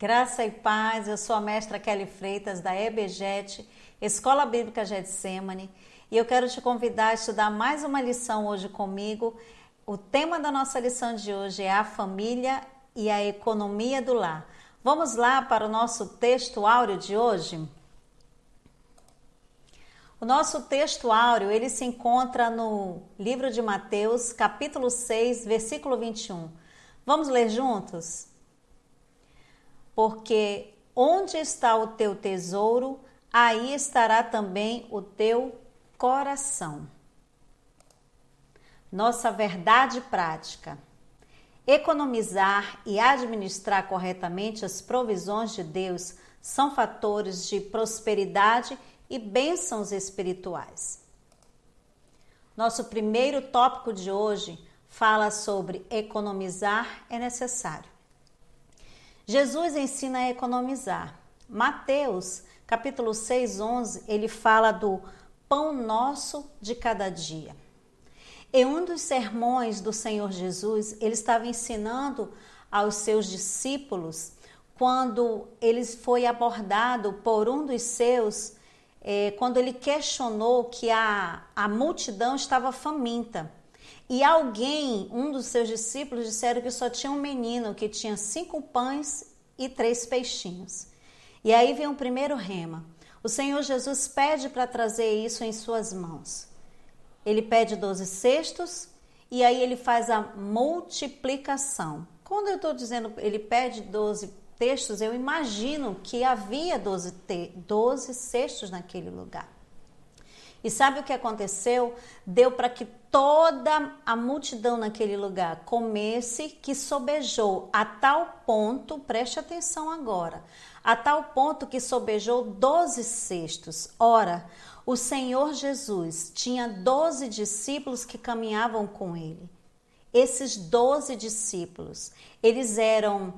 Graça e paz, eu sou a mestra Kelly Freitas da EBGET, Escola Bíblica Getsemane, e eu quero te convidar a estudar mais uma lição hoje comigo. O tema da nossa lição de hoje é a família e a economia do lar. Vamos lá para o nosso texto áureo de hoje? O nosso texto áureo, ele se encontra no livro de Mateus, capítulo 6, versículo 21. Vamos ler juntos? Porque onde está o teu tesouro, aí estará também o teu coração. Nossa verdade prática. Economizar e administrar corretamente as provisões de Deus são fatores de prosperidade e bênçãos espirituais. Nosso primeiro tópico de hoje fala sobre economizar é necessário. Jesus ensina a economizar. Mateus, capítulo 6, 11, ele fala do pão nosso de cada dia. Em um dos sermões do Senhor Jesus, ele estava ensinando aos seus discípulos quando ele foi abordado por um dos seus, quando ele questionou que a multidão estava faminta. E alguém, um dos seus discípulos, disseram que só tinha um menino que tinha 5 pães e 3 peixinhos. E aí vem o primeiro rema. O Senhor Jesus pede para trazer isso em suas mãos. Ele pede 12 cestos e aí ele faz a multiplicação. Quando eu estou dizendo ele pede 12 cestos, eu imagino que havia 12 cestos naquele lugar. E sabe o que aconteceu? Deu para que toda a multidão naquele lugar comesse, que sobejou a tal ponto, preste atenção agora, a tal ponto que sobejou 12 cestos. Ora, o Senhor Jesus tinha 12 discípulos que caminhavam com ele. Esses 12 discípulos, eles eram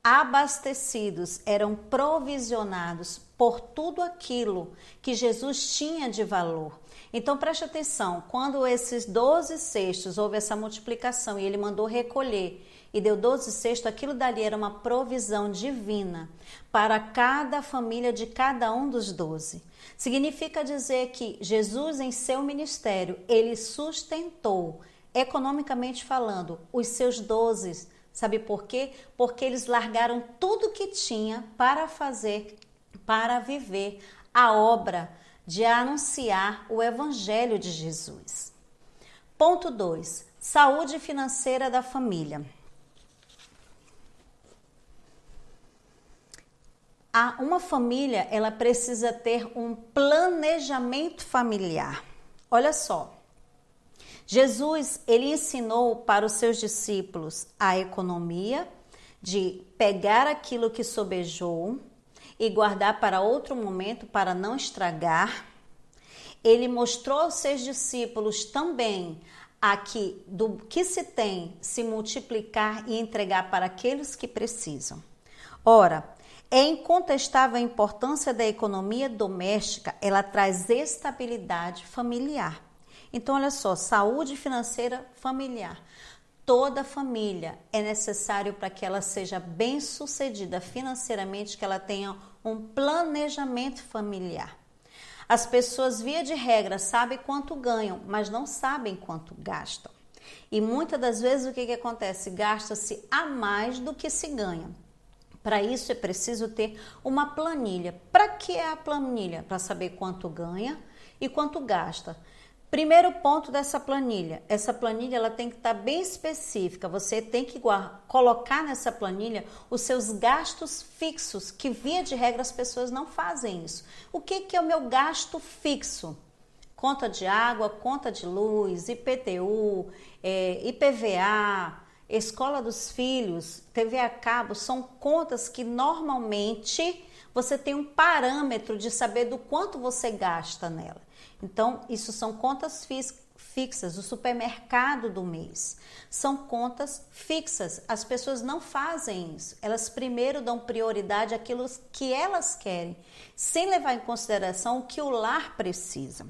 abastecidos, eram provisionados por tudo aquilo que Jesus tinha de valor. Então preste atenção, quando esses 12 cestos, houve essa multiplicação e ele mandou recolher e deu 12 cestos, aquilo dali era uma provisão divina para cada família de cada um dos 12. Significa dizer que Jesus em seu ministério, ele sustentou, economicamente falando, os seus 12. Sabe por quê? Porque eles largaram tudo que tinha para viver a obra de anunciar o Evangelho de Jesus. Ponto 2. Saúde financeira da família. Uma família, ela precisa ter um planejamento familiar. Olha só. Jesus, ele ensinou para os seus discípulos a economia de pegar aquilo que sobejou e guardar para outro momento para não estragar. Ele mostrou aos seus discípulos também aqui do que se tem se multiplicar e entregar para aqueles que precisam. Ora, é incontestável a importância da economia doméstica, ela traz estabilidade familiar. Então, olha só, saúde financeira familiar. Toda família é necessário para que ela seja bem-sucedida financeiramente, que ela tenha um planejamento familiar. As pessoas, via de regra, sabem quanto ganham, mas não sabem quanto gastam. E muitas das vezes o que acontece? Gasta-se a mais do que se ganha. Para isso é preciso ter uma planilha. Para que é a planilha? Para saber quanto ganha e quanto gasta. Primeiro ponto dessa planilha, essa planilha ela tem que estar bem específica, você tem que colocar nessa planilha os seus gastos fixos, que via de regra as pessoas não fazem isso. O que é o meu gasto fixo? Conta de água, conta de luz, IPTU, IPVA, escola dos filhos, TV a cabo, são contas que normalmente você tem um parâmetro de saber do quanto você gasta nela. Então, isso são contas fixas, o supermercado do mês. São contas fixas. As pessoas não fazem isso. Elas primeiro dão prioridade àquilo que elas querem, sem levar em consideração o que o lar precisa.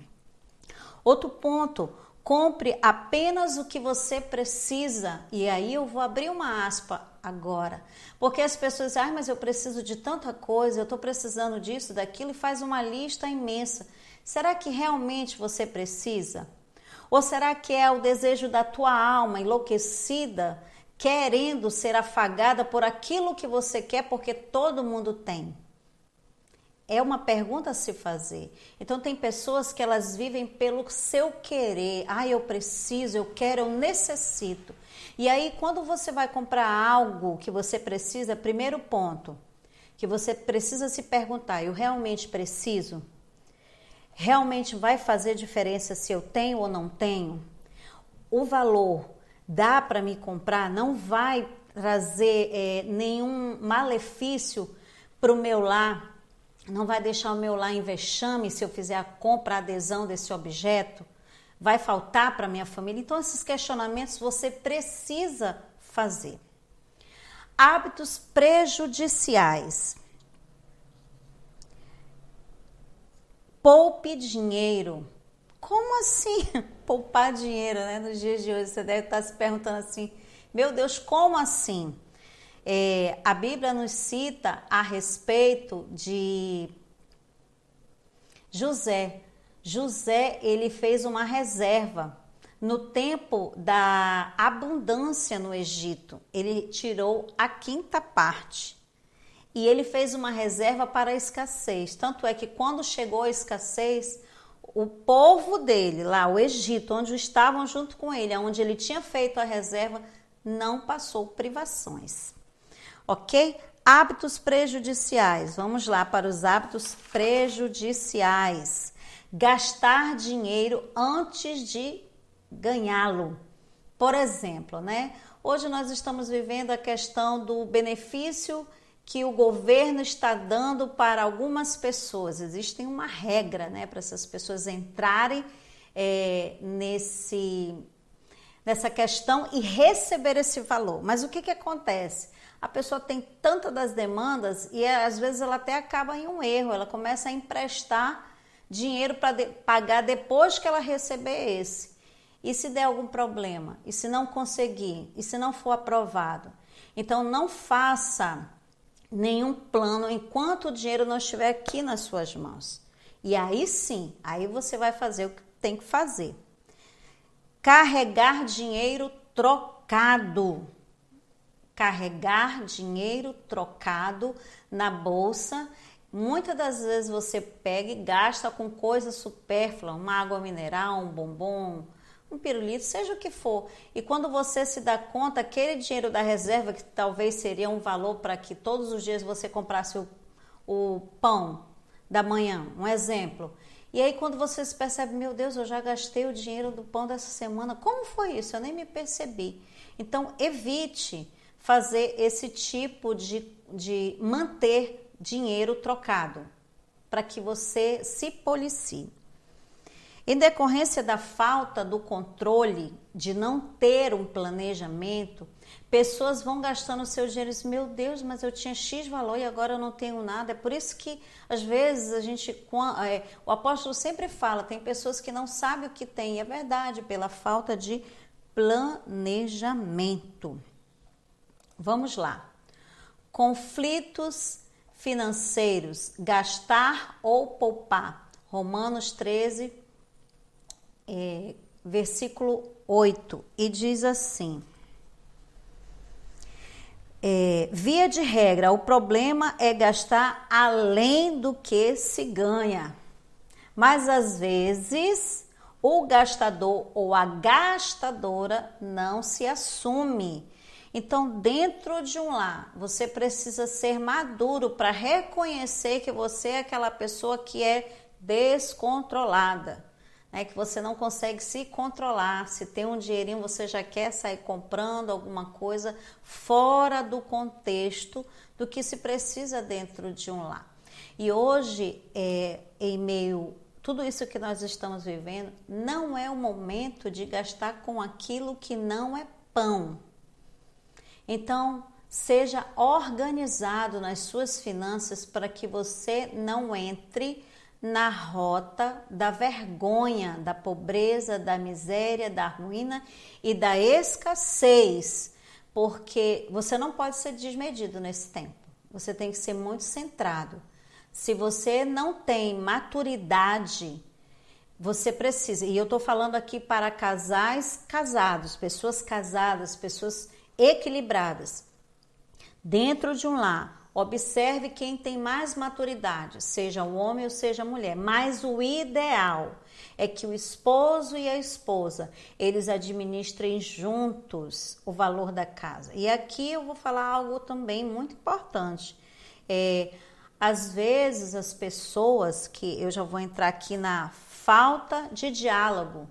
Outro ponto, Compre apenas o que você precisa. E aí eu vou abrir uma aspa agora. Porque as pessoas dizem, mas eu preciso de tanta coisa, eu estou precisando disso, daquilo, e faz uma lista imensa. Será que realmente você precisa? Ou será que é o desejo da tua alma enlouquecida, querendo ser afagada por aquilo que você quer, porque todo mundo tem? É uma pergunta a se fazer. Então tem pessoas que elas vivem pelo seu querer. Eu preciso, eu quero, eu necessito. E aí quando você vai comprar algo que você precisa, primeiro ponto, que você precisa se perguntar, eu realmente preciso? Realmente vai fazer diferença se eu tenho ou não tenho? O valor dá para me comprar? Não vai trazer nenhum malefício para o meu lar? Não vai deixar o meu lar em vexame se eu fizer a compra, a adesão desse objeto? Vai faltar para minha família? Então, esses questionamentos você precisa fazer. Hábitos prejudiciais. Poupe dinheiro. Como assim? Poupar dinheiro, né? Nos dias de hoje, você deve estar se perguntando assim, meu Deus, como assim? A Bíblia nos cita a respeito de José. José, ele fez uma reserva no tempo da abundância no Egito. Ele tirou a quinta parte e ele fez uma reserva para a escassez. Tanto é que quando chegou a escassez, o povo dele, lá o Egito, onde estavam junto com ele, onde ele tinha feito a reserva, não passou privações. Ok? Hábitos prejudiciais. Vamos lá para os hábitos prejudiciais. Gastar dinheiro antes de ganhá-lo. Por exemplo, né? Hoje nós estamos vivendo a questão do benefício que o governo está dando para algumas pessoas. Existe uma regra, né, para essas pessoas entrarem nessa questão e receber esse valor. Mas o que acontece? A pessoa tem tantas das demandas e às vezes ela até acaba em um erro, ela começa a emprestar dinheiro para pagar depois que ela receber esse. E se der algum problema? E se não conseguir? E se não for aprovado? Então não faça nenhum plano enquanto o dinheiro não estiver aqui nas suas mãos. E aí sim, aí você vai fazer o que tem que fazer. Carregar dinheiro trocado. Carregar dinheiro trocado na bolsa. Muitas das vezes você pega e gasta com coisa supérflua, uma água mineral, um bombom, um pirulito, seja o que for. E quando você se dá conta, aquele dinheiro da reserva, que talvez seria um valor para que todos os dias você comprasse o pão da manhã, um exemplo. E aí quando você se percebe, meu Deus, eu já gastei o dinheiro do pão dessa semana. Como foi isso? Eu nem me percebi. Então evite fazer esse tipo de manter dinheiro trocado, para que você se policie. Em decorrência da falta do controle, de não ter um planejamento, pessoas vão gastando seu dinheiro e dizem, meu Deus, mas eu tinha X valor e agora eu não tenho nada. É por isso que, às vezes, o apóstolo sempre fala, tem pessoas que não sabem o que tem. E é verdade, pela falta de planejamento. Vamos lá. Conflitos financeiros, gastar ou poupar. Romanos 13, versículo 8, e diz assim, via de regra, o problema é gastar além do que se ganha, mas às vezes o gastador ou a gastadora não se assume. Então, dentro de um lar, você precisa ser maduro para reconhecer que você é aquela pessoa que é descontrolada, né? Que você não consegue se controlar. Se tem um dinheirinho, você já quer sair comprando alguma coisa fora do contexto do que se precisa dentro de um lar. E hoje, em meio a tudo isso que nós estamos vivendo, não é o momento de gastar com aquilo que não é pão. Então, seja organizado nas suas finanças para que você não entre na rota da vergonha, da pobreza, da miséria, da ruína e da escassez, porque você não pode ser desmedido nesse tempo. Você tem que ser muito centrado. Se você não tem maturidade, você precisa, e eu estou falando aqui para casais casados, pessoas casadas, pessoas equilibradas, dentro de um lar. Observe quem tem mais maturidade, seja o homem ou seja a mulher, mas o ideal é que o esposo e a esposa, eles administrem juntos o valor da casa. E aqui eu vou falar algo também muito importante. Às vezes as pessoas, que eu já vou entrar aqui na falta de diálogo,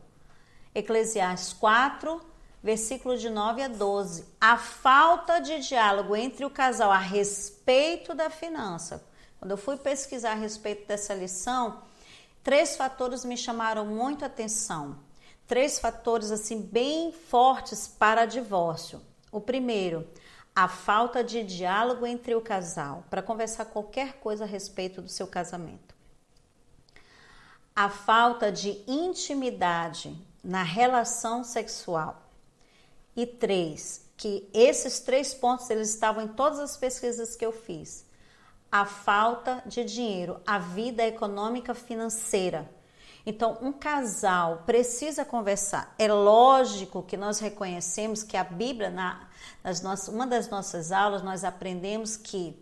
Eclesiastes 4, versículo de 9 a 12. A falta de diálogo entre o casal a respeito da finança. Quando eu fui pesquisar a respeito dessa lição, 3 fatores me chamaram muito a atenção. 3 fatores assim bem fortes para divórcio. O primeiro, a falta de diálogo entre o casal para conversar qualquer coisa a respeito do seu casamento. A falta de intimidade na relação sexual. E 3, que esses 3 pontos eles estavam em todas as pesquisas que eu fiz. A falta de dinheiro, a vida econômica financeira. Então, um casal precisa conversar. É lógico que nós reconhecemos que a Bíblia, uma das nossas aulas, nós aprendemos que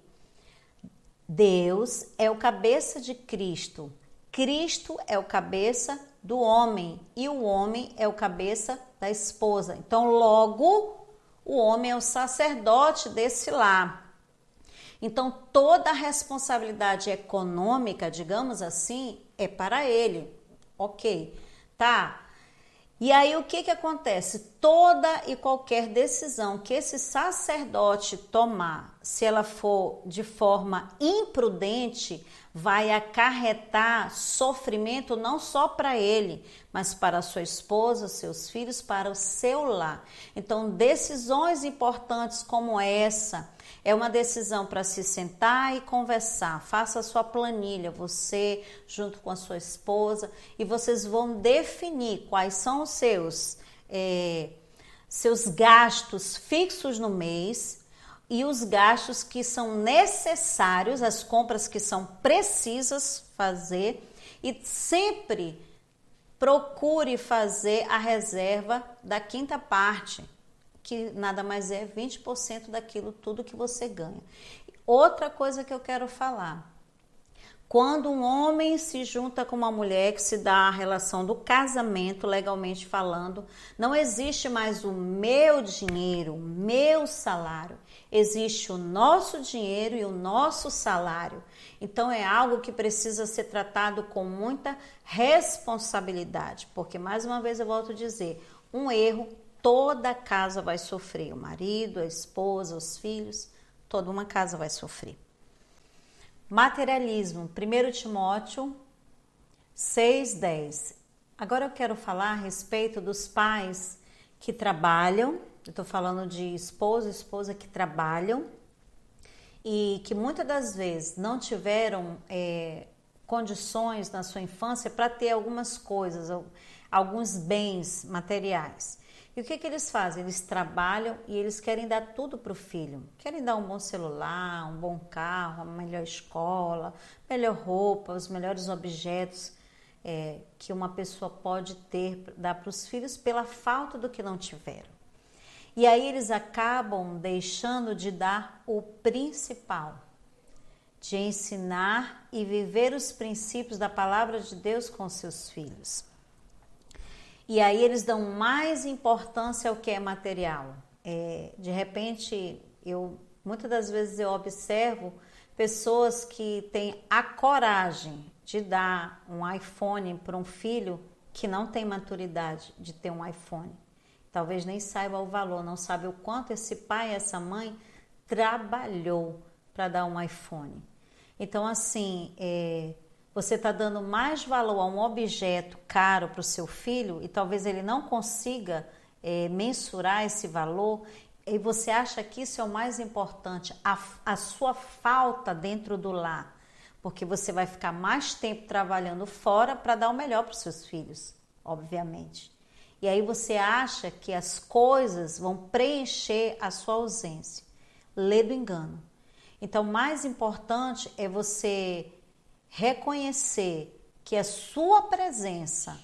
Deus é o cabeça de Cristo. Cristo é o cabeça do homem e o homem é o cabeça da esposa. Então, logo, o homem é o sacerdote desse lar. Então, toda a responsabilidade econômica, digamos assim, é para ele. Ok, tá? E aí, o que acontece? Toda e qualquer decisão que esse sacerdote tomar, se ela for de forma imprudente, vai acarretar sofrimento não só para ele, mas para a sua esposa, seus filhos, para o seu lar. Então, decisões importantes como essa, é uma decisão para se sentar e conversar. Faça a sua planilha, você junto com a sua esposa, e vocês vão definir quais são os seus gastos fixos no mês e os gastos que são necessários, as compras que são precisas fazer, e sempre procure fazer a reserva da quinta parte, que nada mais é 20% daquilo tudo que você ganha. Outra coisa que eu quero falar, quando um homem se junta com uma mulher, que se dá a relação do casamento, legalmente falando, não existe mais o meu dinheiro, o meu salário. Existe o nosso dinheiro e o nosso salário. Então é algo que precisa ser tratado com muita responsabilidade, porque mais uma vez eu volto a dizer, um erro, toda a casa vai sofrer, o marido, a esposa, os filhos, toda uma casa vai sofrer. Materialismo, 1 Timóteo 6:10. Agora eu quero falar a respeito dos pais que trabalham, eu estou falando de esposo e esposa que trabalham e que muitas das vezes não tiveram condições na sua infância para ter algumas coisas, alguns bens materiais. E o que eles fazem? Eles trabalham e eles querem dar tudo para o filho. Querem dar um bom celular, um bom carro, uma melhor escola, melhor roupa, os melhores objetos que uma pessoa pode ter, dar para os filhos pela falta do que não tiveram. E aí eles acabam deixando de dar o principal, de ensinar e viver os princípios da palavra de Deus com seus filhos. E aí eles dão mais importância ao que é material. De repente, muitas das vezes eu observo pessoas que têm a coragem de dar um iPhone para um filho que não tem maturidade de ter um iPhone. Talvez nem saiba o valor, não sabe o quanto esse pai, essa mãe trabalhou para dar um iPhone. Então, assim, você está dando mais valor a um objeto caro para o seu filho e talvez ele não consiga mensurar esse valor e você acha que isso é o mais importante, a sua falta dentro do lar. porque você vai ficar mais tempo trabalhando fora para dar o melhor para os seus filhos, obviamente. E aí você acha que as coisas vão preencher a sua ausência. Lê do engano. Então, o mais importante é você reconhecer que a sua presença,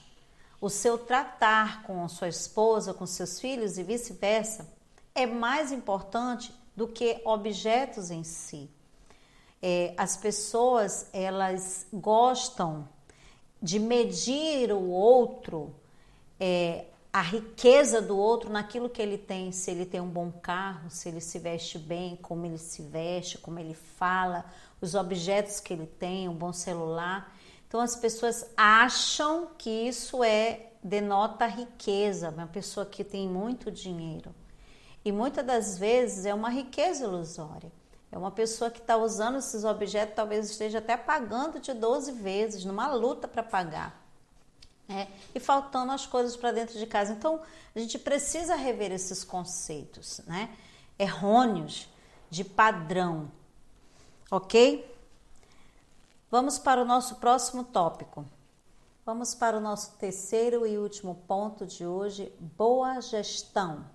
o seu tratar com a sua esposa, com seus filhos e vice-versa, é mais importante do que objetos em si. As pessoas, elas gostam de medir o outro, a riqueza do outro naquilo que ele tem, se ele tem um bom carro, se ele se veste bem, como ele se veste, como ele fala, os objetos que ele tem, um bom celular. Então as pessoas acham que isso denota riqueza, uma pessoa que tem muito dinheiro. E muitas das vezes é uma riqueza ilusória. É uma pessoa que está usando esses objetos, talvez esteja até pagando de 12 vezes, numa luta para pagar. E faltando as coisas para dentro de casa. Então, a gente precisa rever esses conceitos, né? Errôneos, de padrão. Ok? Vamos para o nosso próximo tópico. Vamos para o nosso terceiro e último ponto de hoje, boa gestão.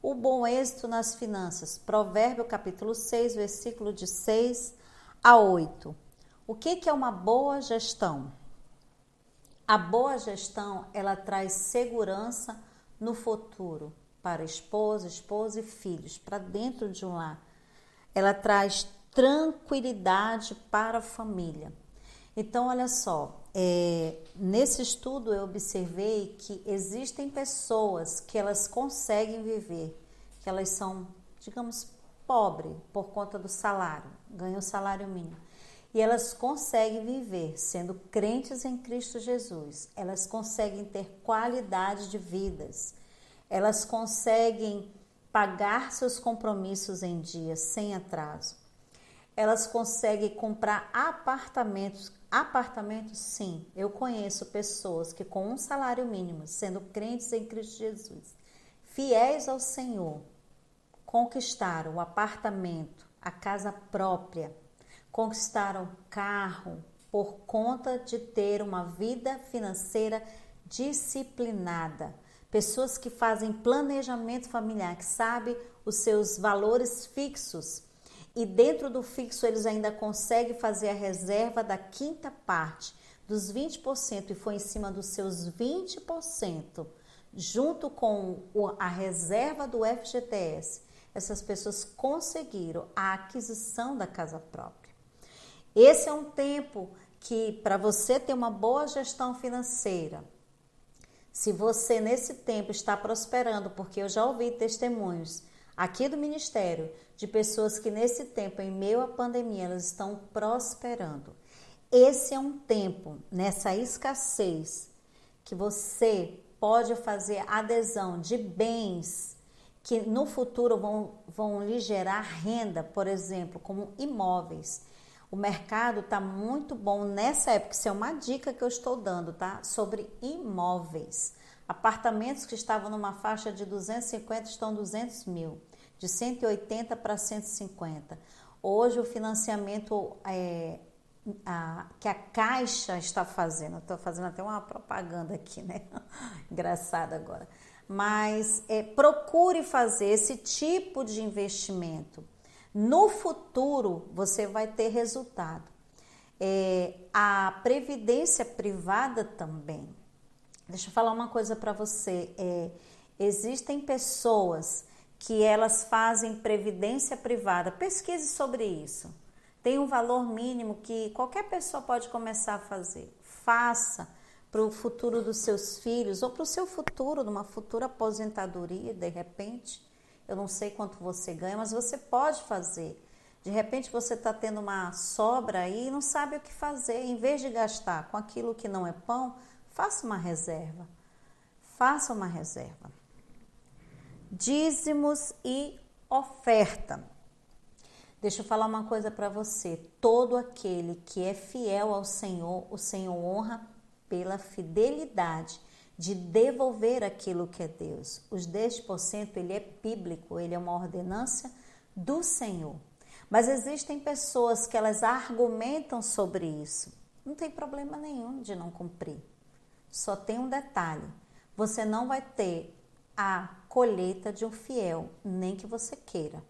O bom êxito nas finanças. Provérbio capítulo 6, versículo de 6 a 8. O que é uma boa gestão? A boa gestão, ela traz segurança no futuro para esposa e filhos, para dentro de um lar. Ela traz tranquilidade para a família. Então, olha só, nesse estudo eu observei que existem pessoas que elas conseguem viver, que elas são, digamos, pobres por conta do salário, ganham o salário mínimo. E elas conseguem viver sendo crentes em Cristo Jesus. Elas conseguem ter qualidade de vidas. Elas conseguem pagar seus compromissos em dia, sem atraso. Elas conseguem comprar apartamentos. Apartamentos, sim. Eu conheço pessoas que com um salário mínimo, sendo crentes em Cristo Jesus, fiéis ao Senhor, conquistaram o apartamento, a casa própria, conquistaram carro por conta de ter uma vida financeira disciplinada. Pessoas que fazem planejamento familiar, que sabem os seus valores fixos e dentro do fixo eles ainda conseguem fazer a reserva da quinta parte, dos 20% e foi em cima dos seus 20%, junto com a reserva do FGTS. Essas pessoas conseguiram a aquisição da casa própria. Esse é um tempo que, para você ter uma boa gestão financeira, se você nesse tempo está prosperando, porque eu já ouvi testemunhos aqui do ministério de pessoas que nesse tempo, em meio à pandemia, elas estão prosperando. Esse é um tempo, nessa escassez, que você pode fazer adesão de bens que no futuro vão lhe gerar renda, por exemplo, como imóveis. O mercado está muito bom nessa época, isso é uma dica que eu estou dando, tá? Sobre imóveis. Apartamentos que estavam numa faixa de 250 estão 200 mil, de 180 para 150. Hoje o financiamento que a Caixa está fazendo, estou fazendo até uma propaganda aqui, né? Engraçado agora. Mas procure fazer esse tipo de investimento. No futuro, você vai ter resultado. A previdência privada também. Deixa eu falar uma coisa para você. Existem pessoas que elas fazem previdência privada. Pesquise sobre isso. Tem um valor mínimo que qualquer pessoa pode começar a fazer. Faça para o futuro dos seus filhos ou para o seu futuro, numa futura aposentadoria, de repente. Eu não sei quanto você ganha, mas você pode fazer. De repente você está tendo uma sobra aí e não sabe o que fazer. Em vez de gastar com aquilo que não é pão, faça uma reserva. Faça uma reserva. Dízimos e oferta. Deixa eu falar uma coisa para você. Todo aquele que é fiel ao Senhor, o Senhor honra pela fidelidade de devolver aquilo que é Deus. Os 10% ele é bíblico, ele é uma ordenança do Senhor. Mas existem pessoas que elas argumentam sobre isso. Não tem problema nenhum de não cumprir. Só tem um detalhe: você não vai ter a colheita de um fiel, nem que você queira.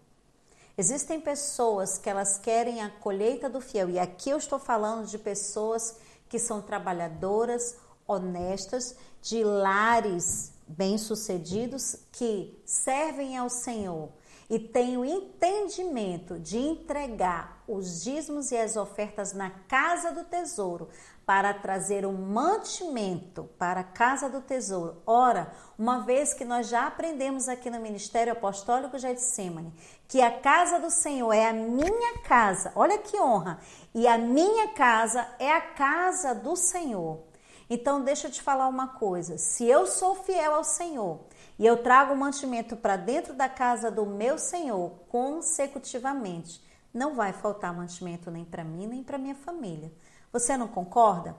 Existem pessoas que elas querem a colheita do fiel, e aqui eu estou falando de pessoas que são trabalhadoras, honestas, de lares bem-sucedidos, que servem ao Senhor e têm o entendimento de entregar os dízimos e as ofertas na casa do tesouro para trazer um mantimento para a casa do tesouro. Ora, uma vez que nós já aprendemos aqui no Ministério Apostólico Getsemane que a casa do Senhor é a minha casa, olha que honra, e a minha casa é a casa do Senhor. Então, deixa eu te falar uma coisa: se eu sou fiel ao Senhor e eu trago o mantimento para dentro da casa do meu Senhor consecutivamente, não vai faltar mantimento nem para mim, nem para minha família. Você não concorda?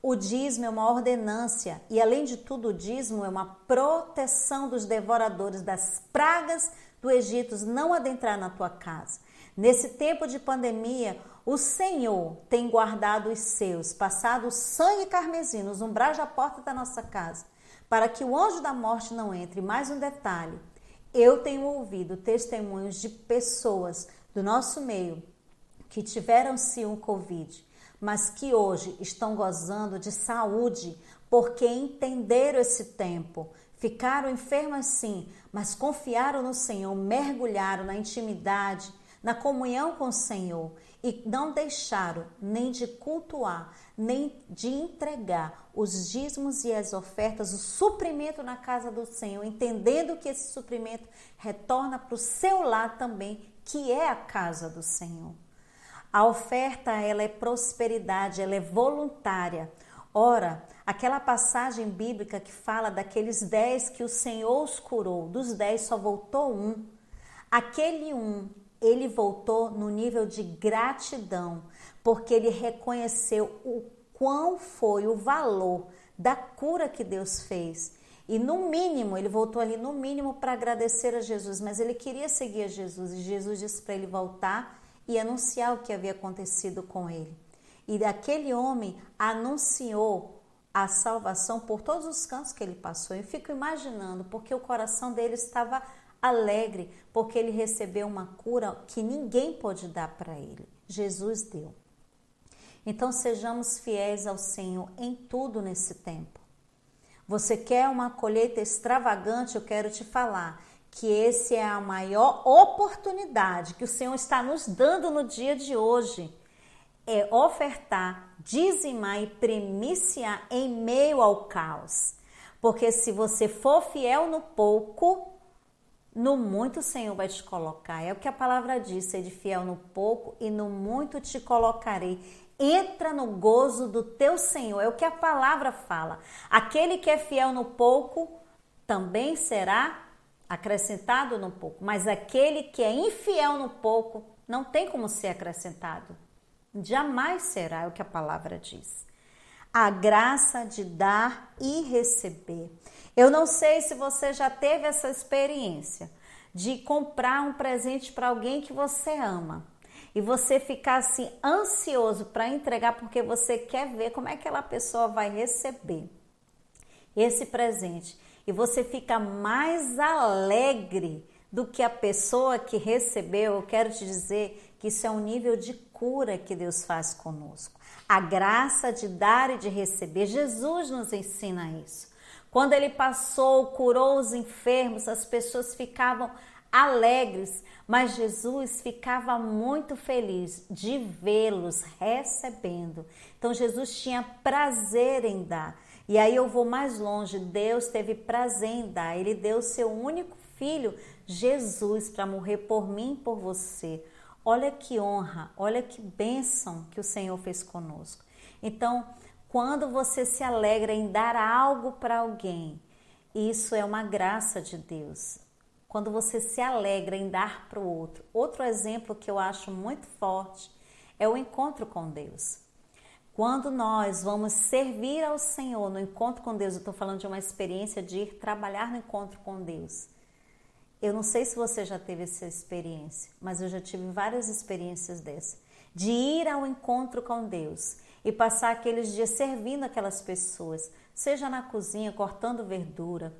O dízimo é uma ordenância e, além de tudo, o dízimo é uma proteção dos devoradores, das pragas do Egito não adentrar na tua casa. Nesse tempo de pandemia, o Senhor tem guardado os seus, passado sangue carmesim nos umbrais da porta da nossa casa, para que o anjo da morte não entre. Mais um detalhe: eu tenho ouvido testemunhos de pessoas do nosso meio que tiveram sim o Covid, mas que hoje estão gozando de saúde porque entenderam esse tempo. Ficaram enfermas sim, mas confiaram no Senhor, mergulharam na intimidade, na comunhão com o Senhor e não deixaram nem de cultuar, nem de entregar os dízimos e as ofertas, o suprimento na casa do Senhor, entendendo que esse suprimento retorna para o seu lar também, que é a casa do Senhor. A oferta, ela é prosperidade, ela é voluntária. Ora, aquela passagem bíblica que fala daqueles 10 que o Senhor os curou, dos 10 só voltou um. Aquele um, ele voltou no nível de gratidão, porque ele reconheceu o quão foi o valor da cura que Deus fez. E no mínimo, ele voltou ali no mínimo para agradecer a Jesus, mas ele queria seguir a Jesus, e Jesus disse para ele voltar e anunciar o que havia acontecido com ele. E aquele homem anunciou a salvação por todos os cantos que ele passou. Eu fico imaginando, porque o coração dele estava alegre, porque ele recebeu uma cura que ninguém pôde dar para ele. Jesus deu. Então sejamos fiéis ao Senhor em tudo nesse tempo. Você quer uma colheita extravagante? Eu quero te falar que essa é a maior oportunidade que o Senhor está nos dando no dia de hoje. É ofertar, dizimar e primiciar em meio ao caos. Porque se você for fiel no pouco, no muito o Senhor vai te colocar. É o que a palavra diz: sede fiel no pouco e no muito te colocarei. Entra no gozo do teu Senhor. É o que a palavra fala. Aquele que é fiel no pouco também será acrescentado no pouco. Mas aquele que é infiel no pouco não tem como ser acrescentado. Jamais será, é o que a palavra diz. A graça de dar e receber. Eu não sei se você já teve essa experiência de comprar um presente para alguém que você ama e você ficar assim ansioso para entregar porque você quer ver como é que aquela pessoa vai receber esse presente, e você fica mais alegre do que a pessoa que recebeu. Eu quero te dizer que isso é um nível de cura que Deus faz conosco. A graça de dar e de receber. Jesus nos ensina isso. Quando ele passou, curou os enfermos, as pessoas ficavam alegres, mas Jesus ficava muito feliz de vê-los recebendo. Então Jesus tinha prazer em dar. E aí eu vou mais longe: Deus teve prazer em dar. Ele deu o seu único filho, Jesus, para morrer por mim e por você. Olha que honra, olha que bênção que o Senhor fez conosco. Então, quando você se alegra em dar algo para alguém, isso é uma graça de Deus. Quando você se alegra em dar para o outro. Outro exemplo que eu acho muito forte é o encontro com Deus. Quando nós vamos servir ao Senhor no encontro com Deus, eu estou falando de uma experiência de ir trabalhar no encontro com Deus. Eu não sei se você já teve essa experiência, mas eu já tive várias experiências dessas. De ir ao encontro com Deus e passar aqueles dias servindo aquelas pessoas, seja na cozinha, cortando verdura,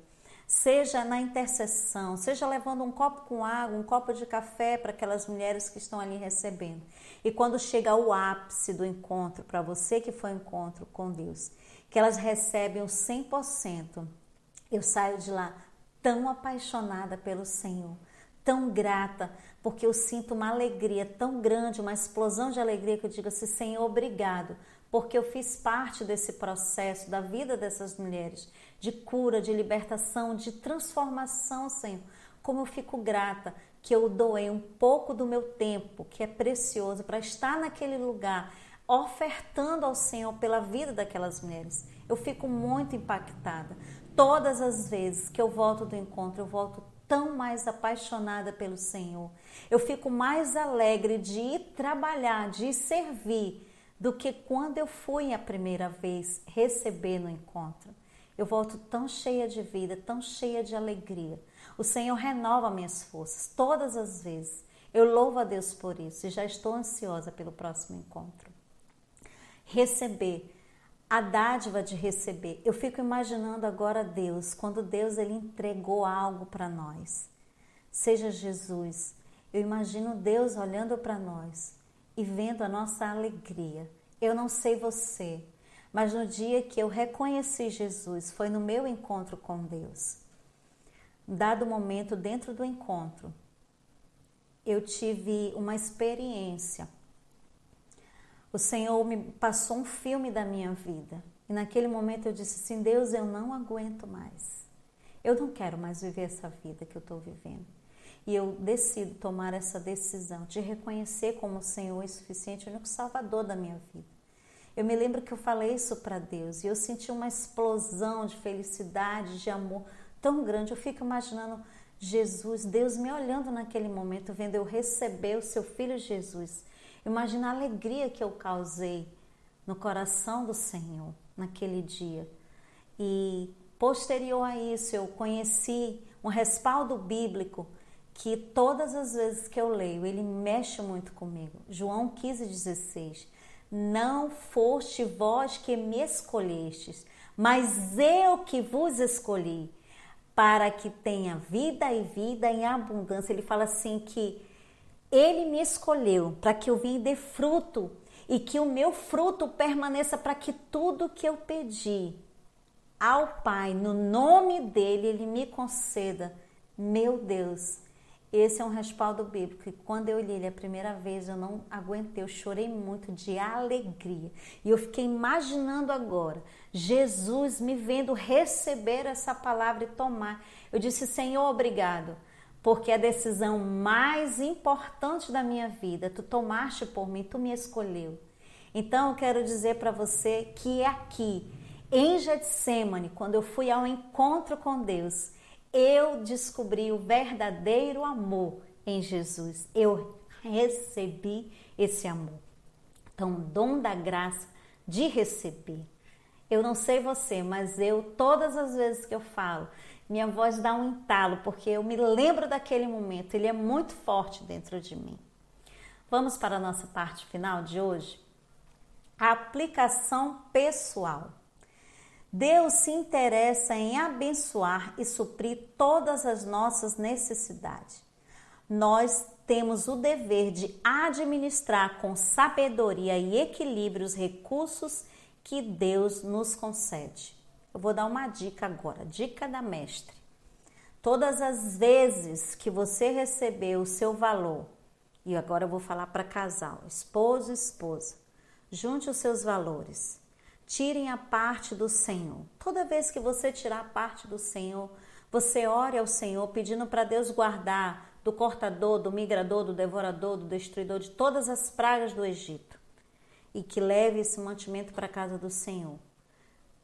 seja na intercessão, seja levando um copo com água, um copo de café para aquelas mulheres que estão ali recebendo. E quando chega o ápice do encontro, para você que foi ao encontro com Deus, que elas recebem o 100%, eu saio de lá tão apaixonada pelo Senhor, tão grata, porque eu sinto uma alegria tão grande, uma explosão de alegria que eu digo assim, Senhor, obrigado, porque eu fiz parte desse processo da vida dessas mulheres, de cura, de libertação, de transformação, Senhor. Como eu fico grata que eu doei um pouco do meu tempo, que é precioso, para estar naquele lugar, ofertando ao Senhor pela vida daquelas mulheres. Eu fico muito impactada. Todas as vezes que eu volto do encontro, eu volto tão mais apaixonada pelo Senhor. Eu fico mais alegre de ir trabalhar, de ir servir, do que quando eu fui a primeira vez receber no encontro. Eu volto tão cheia de vida, tão cheia de alegria. O Senhor renova minhas forças todas as vezes. Eu louvo a Deus por isso e já estou ansiosa pelo próximo encontro. Receber, a dádiva de receber. Eu fico imaginando agora Deus, quando Deus ele entregou algo para nós. Seja Jesus, eu imagino Deus olhando para nós e vendo a nossa alegria. Eu não sei você, mas no dia que eu reconheci Jesus, foi no meu encontro com Deus. Dado momento, dentro do encontro, eu tive uma experiência. O Senhor me passou um filme da minha vida. E naquele momento eu disse assim, Deus, eu não aguento mais. Eu não quero mais viver essa vida que eu estou vivendo. E eu decido tomar essa decisão de reconhecer como o Senhor é suficiente, o único Salvador da minha vida. Eu me lembro que eu falei isso para Deus e eu senti uma explosão de felicidade, de amor tão grande. Eu fico imaginando Jesus, Deus me olhando naquele momento, vendo eu receber o seu Filho Jesus. Imagina a alegria que eu causei no coração do Senhor naquele dia. E posterior a isso, eu conheci um respaldo bíblico que todas as vezes que eu leio, ele mexe muito comigo. João 15,16. Não foste vós que me escolhestes, mas eu que vos escolhi, para que tenha vida e vida em abundância. Ele fala assim que ele me escolheu para que eu venha e dê fruto e que o meu fruto permaneça para que tudo que eu pedi ao Pai, no nome dele, ele me conceda. Meu Deus, esse é um respaldo bíblico. E quando eu li ele a primeira vez, eu não aguentei, eu chorei muito de alegria. E eu fiquei imaginando agora, Jesus me vendo receber essa palavra e tomar. Eu disse, Senhor, obrigado, porque a decisão mais importante da minha vida, tu tomaste por mim, tu me escolheu. Então eu quero dizer para você que aqui, em Getsêmani, quando eu fui ao encontro com Deus, eu descobri o verdadeiro amor em Jesus. Eu recebi esse amor. Então, dom da graça de receber. Eu não sei você, mas eu, todas as vezes que eu falo, minha voz dá um entalo, porque eu me lembro daquele momento. Ele é muito forte dentro de mim. Vamos para a nossa parte final de hoje? A aplicação pessoal. Deus se interessa em abençoar e suprir todas as nossas necessidades. Nós temos o dever de administrar com sabedoria e equilíbrio os recursos que Deus nos concede. Eu vou dar uma dica agora, dica da mestre. Todas as vezes que você receber o seu valor, e agora eu vou falar para casal, esposo e esposa, junte os seus valores. Tirem a parte do Senhor. Toda vez que você tirar a parte do Senhor, você ore ao Senhor pedindo para Deus guardar do cortador, do migrador, do devorador, do destruidor, de todas as pragas do Egito. E que leve esse mantimento para a casa do Senhor.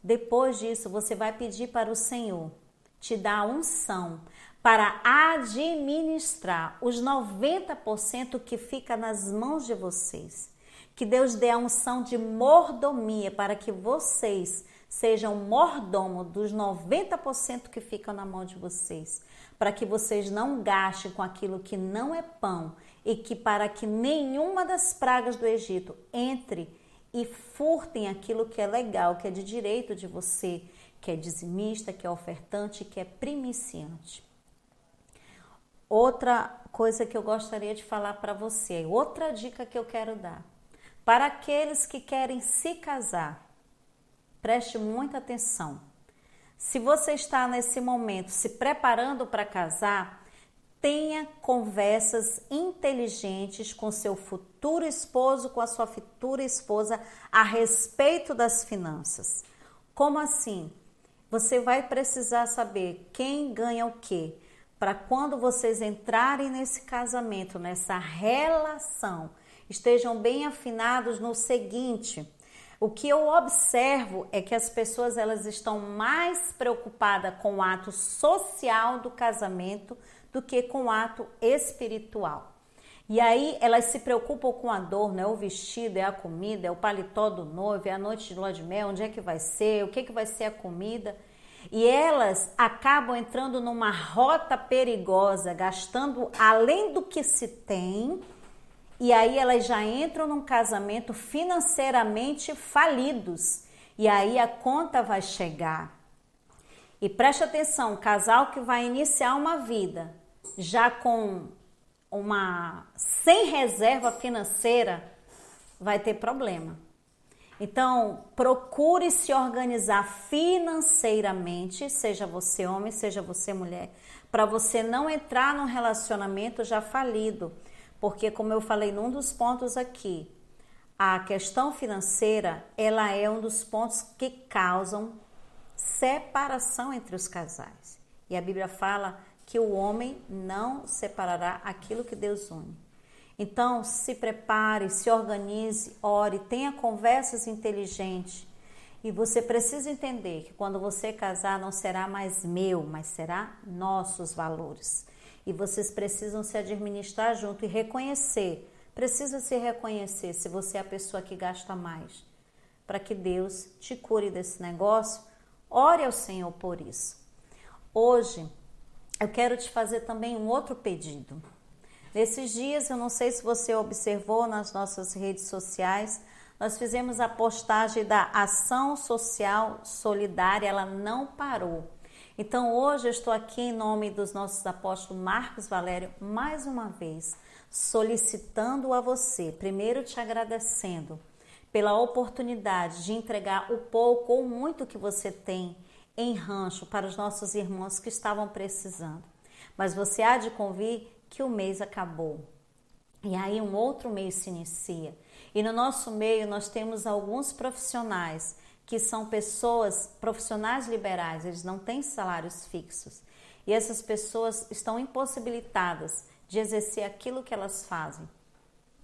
Depois disso, você vai pedir para o Senhor te dar a unção para administrar os 90% que fica nas mãos de vocês. Que Deus dê a unção de mordomia para que vocês seja um mordomo dos 90% que ficam na mão de vocês, para que vocês não gastem com aquilo que não é pão e que para que nenhuma das pragas do Egito entre e furtem aquilo que é legal, que é de direito de você, que é dizimista, que é ofertante, que é primiciante. Outra coisa que eu gostaria de falar para você, outra dica que eu quero dar. Para aqueles que querem se casar, preste muita atenção. Se você está nesse momento se preparando para casar, tenha conversas inteligentes com seu futuro esposo, com a sua futura esposa a respeito das finanças. Como assim? Você vai precisar saber quem ganha o quê, para quando vocês entrarem nesse casamento, nessa relação, estejam bem afinados no seguinte: o que eu observo é que as pessoas elas estão mais preocupadas com o ato social do casamento do que com o ato espiritual. E aí elas se preocupam com a dor, né? O vestido, é a comida, é o paletó do noivo, é a noite de lua de mel, onde é que vai ser, o que vai ser a comida. E elas acabam entrando numa rota perigosa, gastando além do que se tem, e aí elas já entram num casamento financeiramente falidos. E aí a conta vai chegar. E preste atenção, casal que vai iniciar uma vida já com sem reserva financeira vai ter problema. Então, procure se organizar financeiramente, seja você homem, seja você mulher, para você não entrar num relacionamento já falido. Porque, como eu falei num dos pontos aqui, a questão financeira, ela é um dos pontos que causam separação entre os casais. E a Bíblia fala que o homem não separará aquilo que Deus une. Então, se prepare, se organize, ore, tenha conversas inteligentes. E você precisa entender que quando você casar não será mais meu, mas será nossos valores. E vocês precisam se administrar junto e reconhecer. Precisa se reconhecer se você é a pessoa que gasta mais. Para que Deus te cure desse negócio, ore ao Senhor por isso. Hoje, eu quero te fazer também um outro pedido. Nesses dias, eu não sei se você observou nas nossas redes sociais, nós fizemos a postagem da ação social solidária, ela não parou. Então, hoje eu estou aqui em nome dos nossos apóstolos Marcos Valério, mais uma vez, solicitando a você, primeiro te agradecendo pela oportunidade de entregar o pouco ou muito que você tem em rancho para os nossos irmãos que estavam precisando. Mas você há de convir que o mês acabou. E aí um outro mês se inicia. E no nosso meio nós temos alguns profissionais que são profissionais liberais, eles não têm salários fixos. E essas pessoas estão impossibilitadas de exercer aquilo que elas fazem,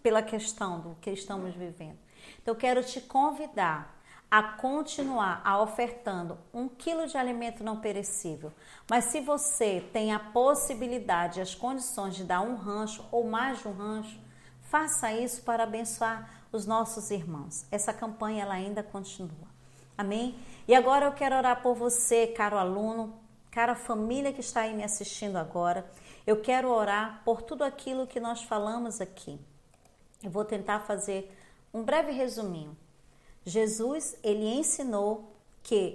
pela questão do que estamos vivendo. Então eu quero te convidar a continuar ofertando 1 quilo de alimento não perecível. Mas se você tem a possibilidade, as condições de dar um rancho ou mais de um rancho, faça isso para abençoar os nossos irmãos. Essa campanha ela ainda continua. Amém? E agora eu quero orar por você, caro aluno, cara família que está aí me assistindo agora. Eu quero orar por tudo aquilo que nós falamos aqui. Eu vou tentar fazer um breve resuminho. Jesus, ele ensinou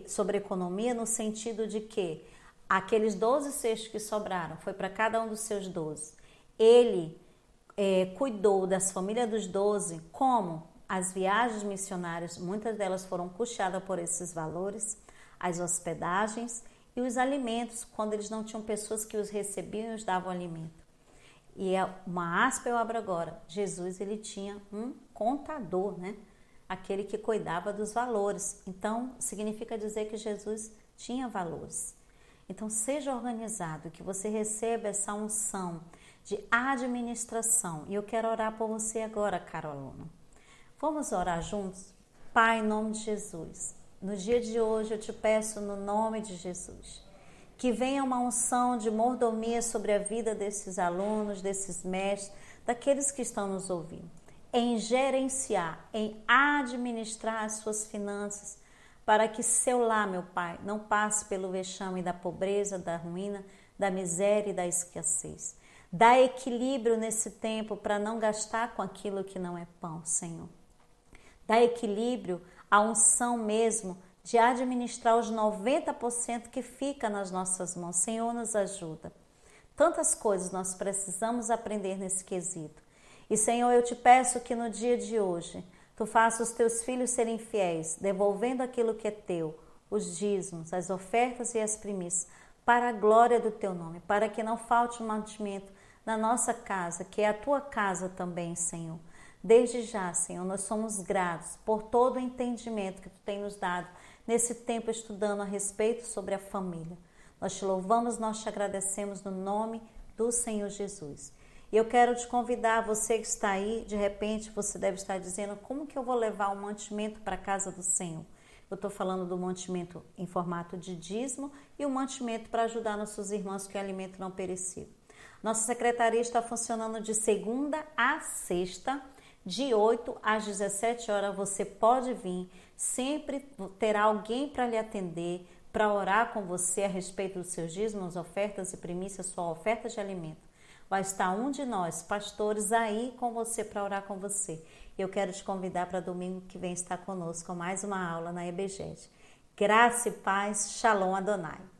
sobre economia no sentido de que aqueles 12 cestos que sobraram foi para cada um dos seus 12. Ele cuidou das famílias dos 12, como as viagens missionárias, muitas delas foram custeadas por esses valores, as hospedagens e os alimentos, quando eles não tinham pessoas que os recebiam e os davam alimento. E uma aspa eu abro agora, Jesus ele tinha um contador, né? Aquele que cuidava dos valores. Então, significa dizer que Jesus tinha valores. Então, seja organizado, que você receba essa unção de administração. E eu quero orar por você agora, caro aluno. Vamos orar juntos? Pai, em nome de Jesus, no dia de hoje eu te peço no nome de Jesus, que venha uma unção de mordomia sobre a vida desses alunos, desses mestres, daqueles que estão nos ouvindo, em gerenciar, em administrar as suas finanças, para que seu lar, meu Pai, não passe pelo vexame da pobreza, da ruína, da miséria e da escassez. Dá equilíbrio nesse tempo para não gastar com aquilo que não é pão, Senhor. Dá equilíbrio, a unção mesmo de administrar os 90% que fica nas nossas mãos. Senhor, nos ajuda. Tantas coisas nós precisamos aprender nesse quesito. E, Senhor, eu te peço que no dia de hoje, tu faça os teus filhos serem fiéis, devolvendo aquilo que é teu, os dízimos, as ofertas e as primícias, para a glória do teu nome, para que não falte um mantimento na nossa casa, que é a tua casa também, Senhor. Desde já, Senhor, nós somos gratos por todo o entendimento que tu tem nos dado nesse tempo estudando a respeito sobre a família. Nós te louvamos, nós te agradecemos no nome do Senhor Jesus. E eu quero te convidar, você que está aí, de repente você deve estar dizendo, como que eu vou levar o mantimento para a casa do Senhor? Eu estou falando do mantimento em formato de dízimo e o mantimento para ajudar nossos irmãos que é alimento não perecível. Nossa secretaria está funcionando de segunda a sexta, de 8 às 17 horas. Você pode vir, sempre terá alguém para lhe atender, para orar com você a respeito dos seus dízimos, ofertas e primícias, sua oferta de alimento. Vai estar um de nós, pastores, aí com você para orar com você. Eu quero te convidar para domingo que vem estar conosco com mais uma aula na EBGED. Graça e paz, Shalom Adonai.